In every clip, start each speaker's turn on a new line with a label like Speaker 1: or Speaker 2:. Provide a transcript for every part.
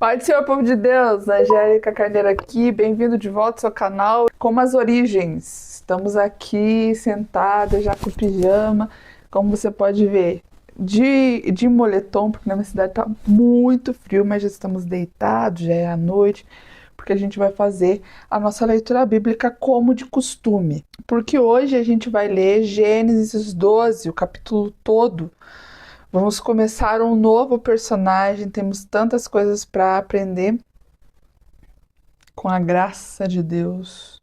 Speaker 1: Pai do Senhor, povo de Deus, Angélica Carneiro aqui, bem-vindo de volta ao seu canal Como as Origens. Estamos aqui sentadas já com pijama, como você pode ver, de moletom, porque na minha cidade está muito frio, mas já estamos deitados, já é à noite, porque a gente vai fazer a nossa leitura bíblica como de costume. Porque hoje a gente vai ler Gênesis 12, o capítulo todo. Vamos começar um novo personagem, temos tantas coisas para aprender com a graça de Deus.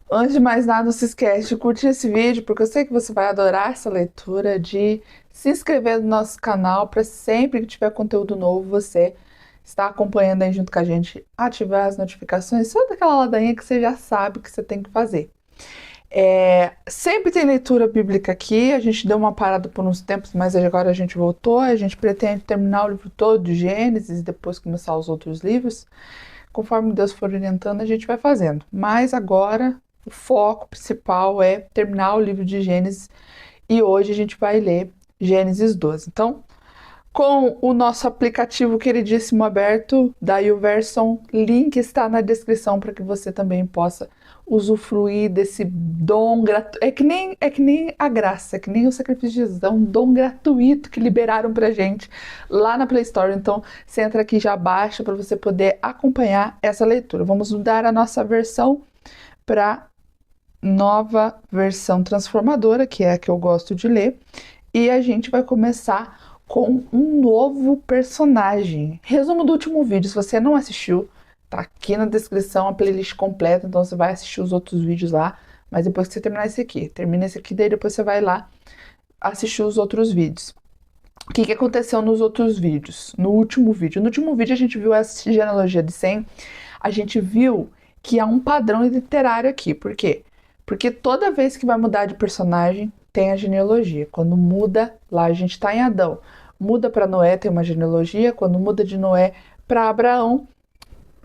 Speaker 1: Antes de mais nada, não se esquece de curtir esse vídeo, porque eu sei que você vai adorar essa leitura, de se inscrever no nosso canal para sempre que tiver conteúdo novo, você estar acompanhando aí junto com a gente, ativar as notificações, só daquela ladainha que você já sabe que você tem que fazer. Sempre tem leitura bíblica aqui, a gente deu uma parada por uns tempos, mas agora a gente voltou, a gente pretende terminar o livro todo de Gênesis e depois começar os outros livros. Conforme Deus for orientando, a gente vai fazendo. Mas agora o foco principal é terminar o livro de Gênesis e hoje a gente vai ler Gênesis 12. Então, com o nosso aplicativo queridíssimo aberto da YouVersion, link está na descrição para que você também possa usufruir desse dom gratuito. É que nem a graça, é que nem o sacrifício de Jesus, é um dom gratuito que liberaram pra gente lá na Play Store. Então, você entra aqui e já baixa para você poder acompanhar essa leitura. Vamos mudar a nossa versão para nova versão transformadora, que é a que eu gosto de ler, e a gente vai começar com um novo personagem. Resumo do último vídeo, se você não assistiu, tá aqui na descrição a playlist completa, então você vai assistir os outros vídeos lá, mas depois que você terminar esse aqui, termina esse aqui, daí depois você vai lá assistir os outros vídeos. O que aconteceu nos outros vídeos? No último vídeo a gente viu essa genealogia de Sem, a gente viu que há um padrão literário aqui, por quê? Porque toda vez que vai mudar de personagem, tem a genealogia. Quando muda, lá a gente está em Adão, muda para Noé, tem uma genealogia. Quando muda de Noé para Abraão,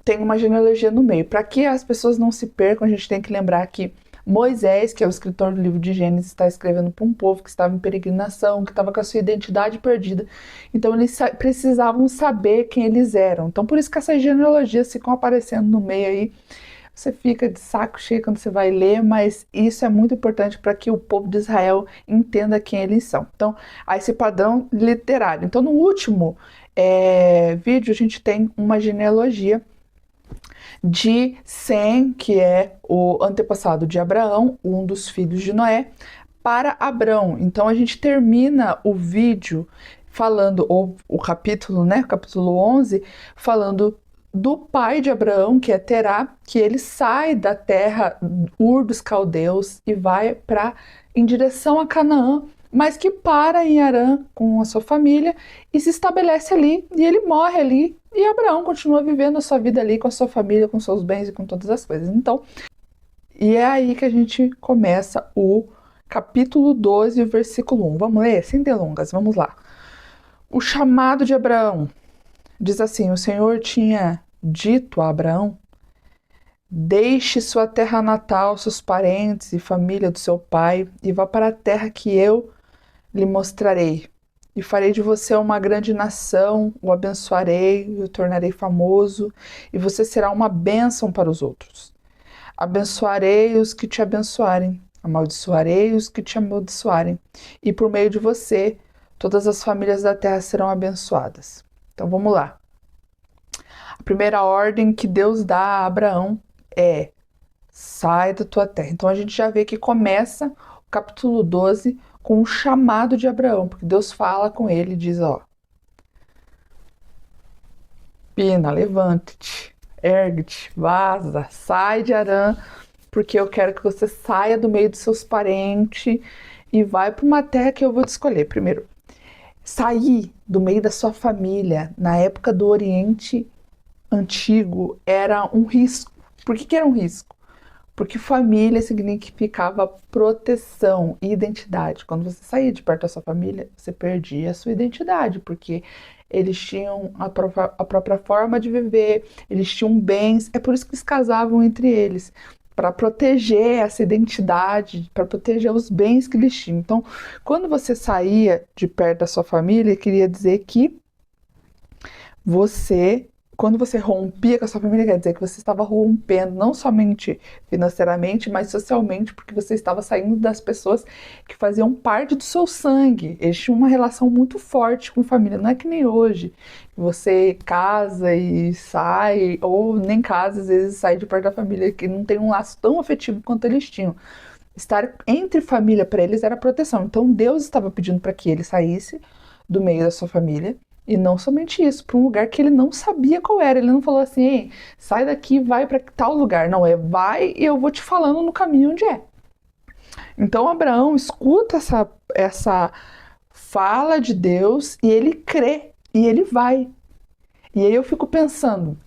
Speaker 1: tem uma genealogia no meio. Para que as pessoas não se percam, a gente tem que lembrar que Moisés, que é o escritor do livro de Gênesis, está escrevendo para um povo que estava em peregrinação, que estava com a sua identidade perdida. Então eles precisavam saber quem eles eram. Então por isso que essas genealogias ficam aparecendo no meio aí. Você fica de saco cheio quando você vai ler, mas isso é muito importante para que o povo de Israel entenda quem eles são. Então, há esse padrão literário. Então, no último vídeo, a gente tem uma genealogia de Sem, que é o antepassado de Abraão, um dos filhos de Noé, para Abrão. Então, a gente termina o vídeo falando, ou o capítulo, né, capítulo 11, falando do pai de Abraão, que é Terá, que ele sai da terra Ur dos Caldeus e vai em direção a Canaã, mas que para em Harã com a sua família e se estabelece ali, e ele morre ali, e Abraão continua vivendo a sua vida ali com a sua família, com seus bens e com todas as coisas. Então, e é aí que a gente começa o capítulo 12, versículo 1. Vamos ler? Sem delongas, vamos lá. O chamado de Abraão diz assim: o Senhor tinha dito a Abraão: deixe sua terra natal, seus parentes e família do seu pai, e vá para a terra que eu lhe mostrarei. E farei de você uma grande nação, o abençoarei, o tornarei famoso, e você será uma bênção para os outros. Abençoarei os que te abençoarem, amaldiçoarei os que te amaldiçoarem, e por meio de você, todas as famílias da terra serão abençoadas. Então vamos lá. A primeira ordem que Deus dá a Abraão é: sai da tua terra. Então a gente já vê que começa o capítulo 12 com um chamado de Abraão, porque Deus fala com ele e diz: ó, Pina, levante-te, ergue-te, vaza, sai de Harã, porque eu quero que você saia do meio dos seus parentes e vai para uma terra que eu vou te escolher. Primeiro, sair do meio da sua família na época do Oriente Antigo era um risco. Por que era um risco? Porque família significava proteção e identidade. Quando você saía de perto da sua família, você perdia a sua identidade, porque eles tinham a própria forma de viver, eles tinham bens, é por isso que eles casavam entre eles, para proteger essa identidade, para proteger os bens que eles tinham. Então, quando você saía de perto da sua família, queria dizer que você quando você rompia com a sua família, quer dizer que você estava rompendo não somente financeiramente, mas socialmente, porque você estava saindo das pessoas que faziam parte do seu sangue. Eles tinham uma relação muito forte com família, não é que nem hoje. Você casa e sai, ou nem casa, às vezes sai de perto da família, que não tem um laço tão afetivo quanto eles tinham. Estar entre família para eles era proteção. Então Deus estava pedindo para que ele saísse do meio da sua família. E não somente isso, para um lugar que ele não sabia qual era. Ele não falou assim, ei, sai daqui e vai para tal lugar. Não, é vai e eu vou te falando no caminho onde é. Então Abraão escuta essa fala de Deus e ele crê e ele vai. E aí eu fico pensando,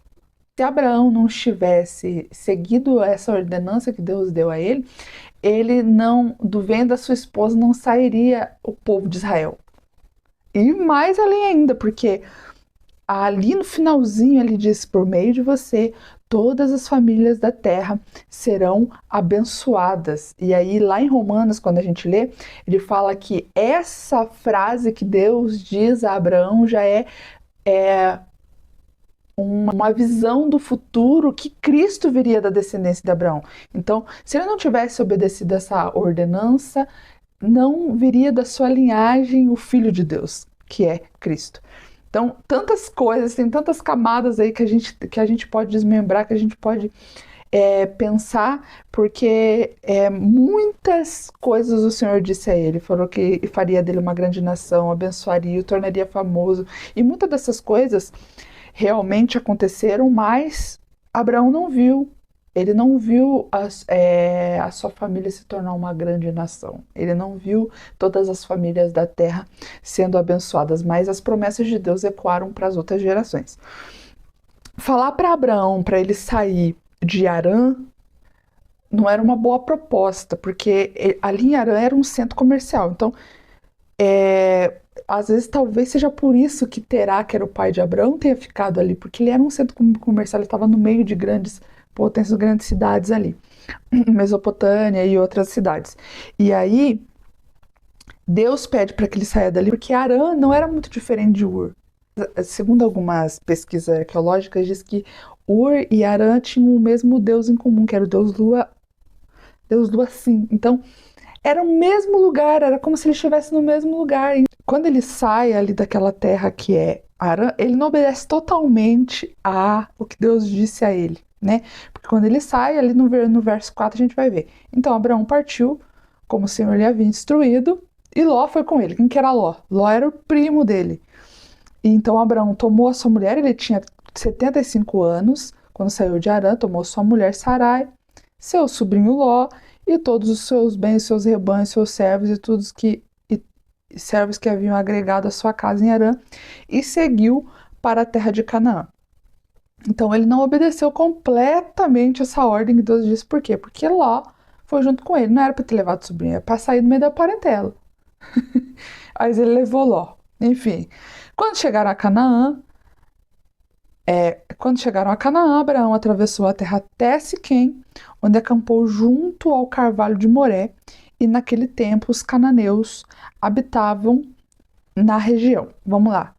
Speaker 1: se Abraão não tivesse seguido essa ordenança que Deus deu a ele não, do ventre da sua esposa não sairia o povo de Israel. E mais além ainda, porque ali no finalzinho ele diz, por meio de você, todas as famílias da terra serão abençoadas. E aí lá em Romanos, quando a gente lê, ele fala que essa frase que Deus diz a Abraão já é uma visão do futuro que Cristo viria da descendência de Abraão. Então, se ele não tivesse obedecido essa ordenança, não viria da sua linhagem o Filho de Deus, que é Cristo. Então, tantas coisas, tem tantas camadas aí que a gente pode desmembrar, que a gente pode pensar, porque muitas coisas o Senhor disse a ele. Falou que faria dele uma grande nação, abençoaria, o tornaria famoso. E muitas dessas coisas realmente aconteceram, mas Abraão não viu. Ele não viu a sua família se tornar uma grande nação. Ele não viu todas as famílias da terra sendo abençoadas, mas as promessas de Deus ecoaram para as outras gerações. Falar para Abraão, para ele sair de Harã, não era uma boa proposta, porque ali em Harã era um centro comercial. Então, às vezes talvez seja por isso que Terá, que era o pai de Abraão, tenha ficado ali, porque ele era um centro comercial, ele estava no meio de grandes potências, grandes cidades ali, Mesopotâmia e outras cidades. E aí Deus pede para que ele saia dali, porque Harã não era muito diferente de Ur. Segundo algumas pesquisas arqueológicas, diz que Ur e Harã tinham o mesmo Deus em comum, que era o Deus Lua, sim. Então, era o mesmo lugar, era como se ele estivesse no mesmo lugar. Quando ele sai ali daquela terra que é Harã, ele não obedece totalmente a o que Deus disse a ele, né? Porque quando ele sai, ali no verso 4 a gente vai ver. Então Abraão partiu, como o Senhor lhe havia instruído, e Ló foi com ele. Quem que era Ló? Ló era o primo dele. E então Abraão tomou a sua mulher, ele tinha 75 anos, quando saiu de Harã, tomou sua mulher Sarai, seu sobrinho Ló, e todos os seus bens, seus rebanhos, seus servos e servos que haviam agregado a sua casa em Harã, e seguiu para a terra de Canaã. Então ele não obedeceu completamente essa ordem que Deus disse. Por quê? Porque Ló foi junto com ele. Não era para ter levado o sobrinho, era para sair do meio da parentela. Mas ele levou Ló. Enfim, quando chegaram a Canaã, Abraão atravessou a terra até Siquém, onde acampou junto ao carvalho de Moré, e naquele tempo os cananeus habitavam na região. Vamos lá.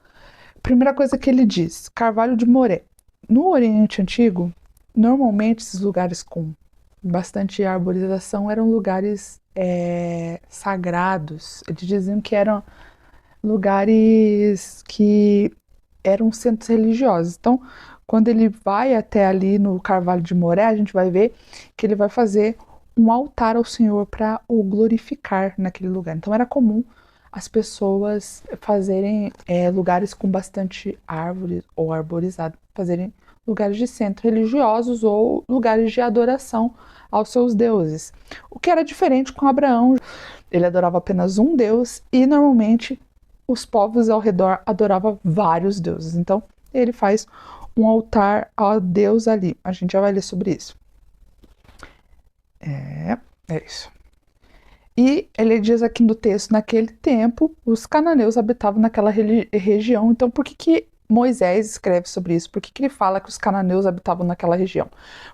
Speaker 1: Primeira coisa que ele diz, carvalho de Moré. No Oriente Antigo, normalmente esses lugares com bastante arborização eram lugares sagrados. Eles diziam que eram lugares que eram centros religiosos. Então, quando ele vai até ali no Carvalho de Moré, a gente vai ver que ele vai fazer um altar ao Senhor para o glorificar naquele lugar. Então, era comum as pessoas fazerem lugares com bastante árvores ou arborizado, fazerem lugares de centro religiosos ou lugares de adoração aos seus deuses. O que era diferente com Abraão. Ele adorava apenas um Deus e normalmente os povos ao redor adoravam vários deuses. Então, ele faz um altar a Deus ali. A gente já vai ler sobre isso. É isso. E ele diz aqui no texto, naquele tempo, os cananeus habitavam naquela região. Então, por que Moisés escreve sobre isso? Por que ele fala que os cananeus habitavam naquela região?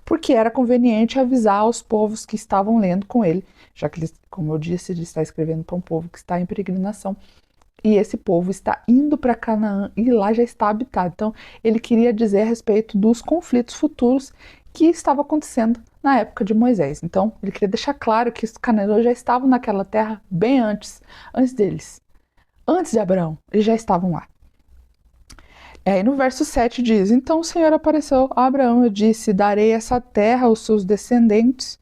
Speaker 1: Porque era conveniente avisar aos povos que estavam lendo com ele, já que, como eu disse, ele está escrevendo para um povo que está em peregrinação. e esse povo está indo para Canaã e lá já está habitado. Então, ele queria dizer a respeito dos conflitos futuros que estavam acontecendo na época de Moisés. Então, ele queria deixar claro que os cananeus já estavam naquela terra bem antes deles. Antes de Abraão, eles já estavam lá. Aí no verso 7 diz: Então o Senhor apareceu a Abraão e disse: Darei essa terra aos seus descendentes.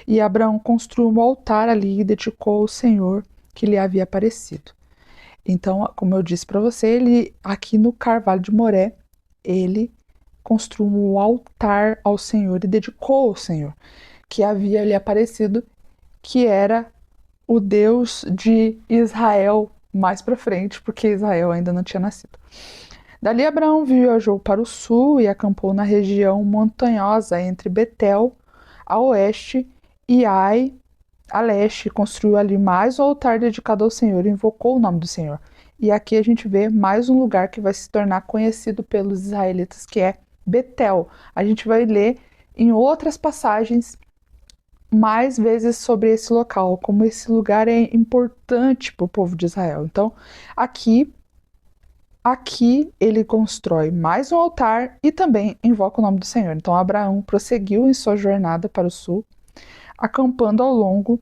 Speaker 1: E Abraão construiu um altar ali e dedicou ao Senhor que lhe havia aparecido. Então, como eu disse para você, ele aqui no Carvalho de Moré, ele construiu um altar ao Senhor e dedicou ao Senhor que havia lhe aparecido, que era o Deus de Israel mais para frente, porque Israel ainda não tinha nascido. Dali Abraão viajou para o sul e acampou na região montanhosa entre Betel, a oeste, e Ai, a leste. Construiu ali mais um altar dedicado ao Senhor e invocou o nome do Senhor. E aqui a gente vê mais um lugar que vai se tornar conhecido pelos israelitas, que é Betel. A gente vai ler em outras passagens mais vezes sobre esse local, como esse lugar é importante para o povo de Israel. Então, aqui ele constrói mais um altar e também invoca o nome do Senhor. Então Abraão prosseguiu em sua jornada para o sul, acampando ao longo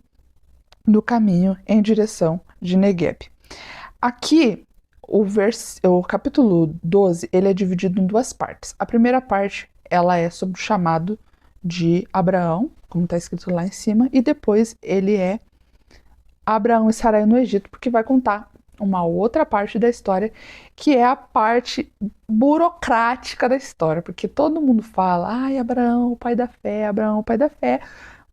Speaker 1: do caminho em direção de Negueb. Aqui, o capítulo 12, ele é dividido em duas partes. A primeira parte, ela é sobre o chamado de Abraão, como está escrito lá em cima, e depois ele é Abraão e Sarai no Egito, porque vai contar uma outra parte da história, que é a parte burocrática da história, porque todo mundo fala, ai, Abraão, o pai da fé, Abraão, o pai da fé,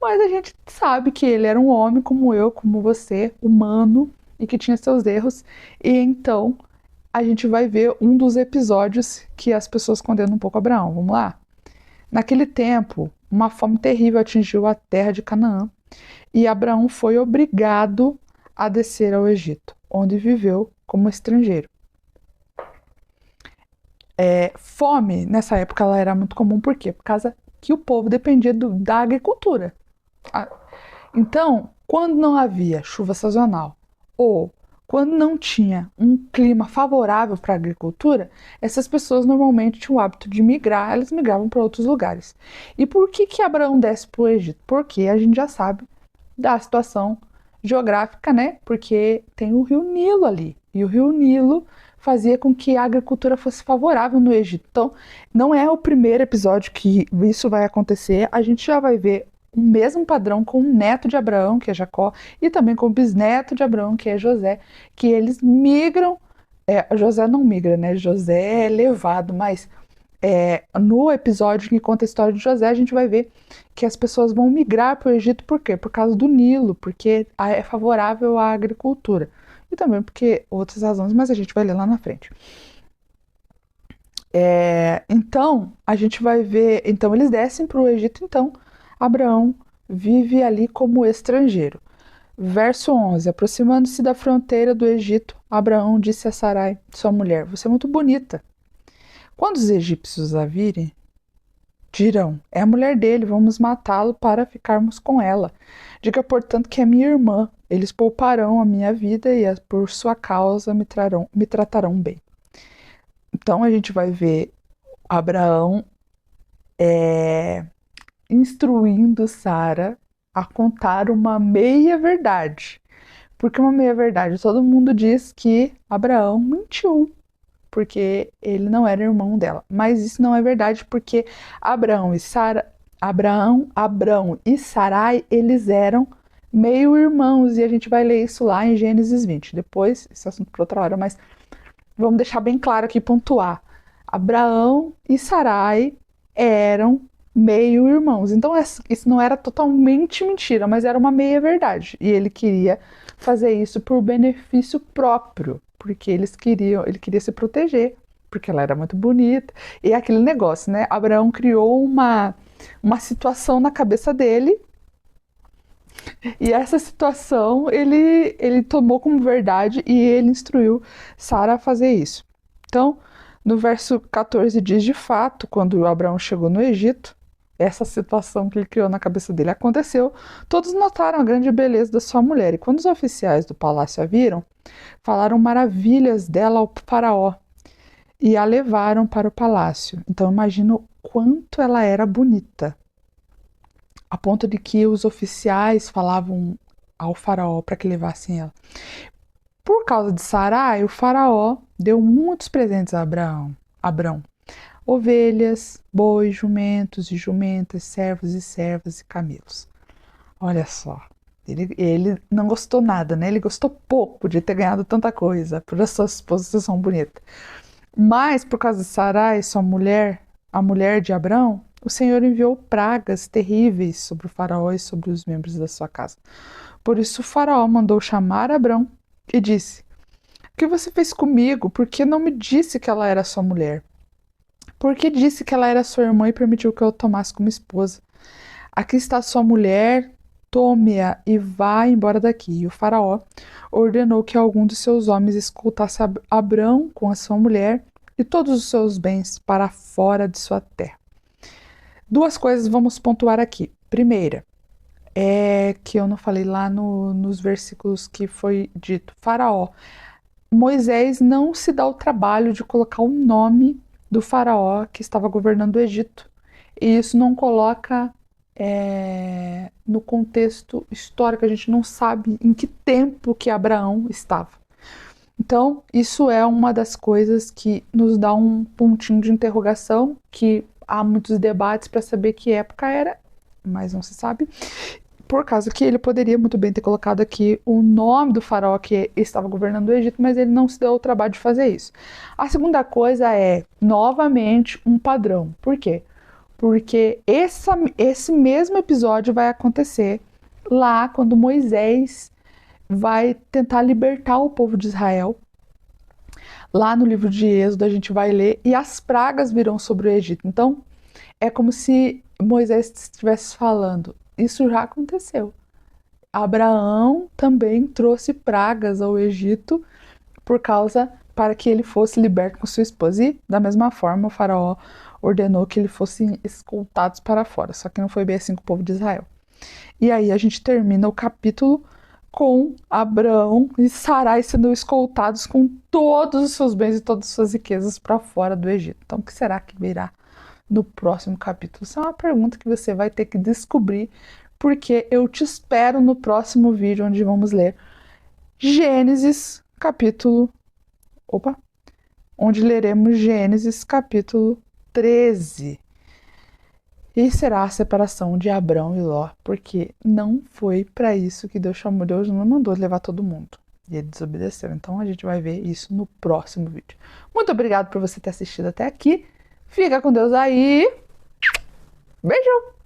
Speaker 1: mas a gente sabe que ele era um homem como eu, como você, humano, e que tinha seus erros, e então a gente vai ver um dos episódios que as pessoas condenam um pouco Abraão. Vamos lá? Naquele tempo, uma fome terrível atingiu a terra de Canaã, e Abraão foi obrigado a descer ao Egito, onde viveu como estrangeiro. Fome, nessa época, ela era muito comum, por quê? Por causa que o povo dependia da agricultura. Então, quando não havia chuva sazonal, ou quando não tinha um clima favorável para a agricultura, essas pessoas normalmente tinham o hábito de migrar, elas migravam para outros lugares. E por que Abraão desce para o Egito? Porque a gente já sabe da situação geográfica, né? Porque tem o rio Nilo ali. E o rio Nilo fazia com que a agricultura fosse favorável no Egito. Então, não é o primeiro episódio que isso vai acontecer. A gente já vai ver o mesmo padrão com o neto de Abraão, que é Jacó, e também com o bisneto de Abraão, que é José, que eles migram. José não migra, né? José é levado, mas no episódio que conta a história de José, a gente vai ver que as pessoas vão migrar para o Egito, por quê? Por causa do Nilo, porque é favorável à agricultura. E também porque outras razões, mas a gente vai ler lá na frente. Então, a gente vai ver... Então, eles descem para o Egito, então Abraão vive ali como estrangeiro. Verso 11. Aproximando-se da fronteira do Egito, Abraão disse a Sarai, sua mulher, você é muito bonita. Quando os egípcios a virem, dirão, é a mulher dele, vamos matá-lo para ficarmos com ela. Diga, portanto, que é minha irmã. Eles pouparão a minha vida e por sua causa me tratarão bem. Então a gente vai ver Abraão instruindo Sara a contar uma meia-verdade. Por que uma meia-verdade? Todo mundo diz que Abraão mentiu, porque ele não era irmão dela. Mas isso não é verdade, porque Abraão e Sarai, eles eram meio-irmãos, e a gente vai ler isso lá em Gênesis 20. Depois, esse assunto para outra hora, mas vamos deixar bem claro aqui, pontuar. Abraão e Sarai eram meio-irmãos. Então, isso não era totalmente mentira, mas era uma meia-verdade. E ele queria fazer isso por benefício próprio, porque ele queria se proteger, porque ela era muito bonita. E aquele negócio, né? Abraão criou uma situação na cabeça dele, e essa situação ele tomou como verdade e ele instruiu Sara a fazer isso. Então, no verso 14 diz, de fato, quando Abraão chegou no Egito, essa situação que ele criou na cabeça dele aconteceu, todos notaram a grande beleza da sua mulher. E quando os oficiais do palácio a viram, falaram maravilhas dela ao faraó e a levaram para o palácio. Então imagina o quanto ela era bonita, a ponto de que os oficiais falavam ao faraó para que levassem ela. Por causa de Sarai, o faraó deu muitos presentes a Abrão. Ovelhas, bois, jumentos e jumentas, servos e servas e camelos. Olha só, ele não gostou nada, né? Ele gostou pouco de ter ganhado tanta coisa por a sua exposição bonita. Mas, por causa de Sarai, sua mulher, a mulher de Abrão, o Senhor enviou pragas terríveis sobre o faraó e sobre os membros da sua casa. Por isso o faraó mandou chamar Abrão e disse: O que você fez comigo? Por que não me disse que ela era sua mulher? Por que disse que ela era sua irmã e permitiu que eu a tomasse como esposa? Aqui está sua mulher, tome-a e vá embora daqui. E o faraó ordenou que algum de seus homens escoltasse Abrão com a sua mulher e todos os seus bens para fora de sua terra. Duas coisas vamos pontuar aqui. Primeira, é que eu não falei lá nos versículos que foi dito. Faraó. Moisés não se dá o trabalho de colocar o nome do faraó que estava governando o Egito. E isso não coloca no contexto histórico, a gente não sabe em que tempo que Abraão estava. Então, isso é uma das coisas que nos dá um pontinho de interrogação, que há muitos debates para saber que época era, mas não se sabe. Por causa que ele poderia muito bem ter colocado aqui o nome do faraó que estava governando o Egito, mas ele não se deu o trabalho de fazer isso. A segunda coisa é, novamente, um padrão. Por quê? Porque esse mesmo episódio vai acontecer lá quando Moisés vai tentar libertar o povo de Israel. Lá no livro de Êxodo a gente vai ler e as pragas virão sobre o Egito. Então, é como se Moisés estivesse falando, isso já aconteceu. Abraão também trouxe pragas ao Egito para que ele fosse liberto com sua esposa. E, da mesma forma, o faraó ordenou que eles fossem escoltados para fora. Só que não foi bem assim com o povo de Israel. E aí a gente termina o capítulo com Abrão e Sarai sendo escoltados com todos os seus bens e todas as suas riquezas para fora do Egito. Então, o que será que virá no próximo capítulo? Isso é uma pergunta que você vai ter que descobrir, porque eu te espero no próximo vídeo, onde vamos ler Gênesis capítulo... onde leremos Gênesis capítulo 13. E será a separação de Abrão e Ló, porque não foi para isso que Deus chamou. Deus não mandou levar todo mundo. E ele desobedeceu. Então a gente vai ver isso no próximo vídeo. Muito obrigado por você ter assistido até aqui. Fica com Deus aí. Beijo!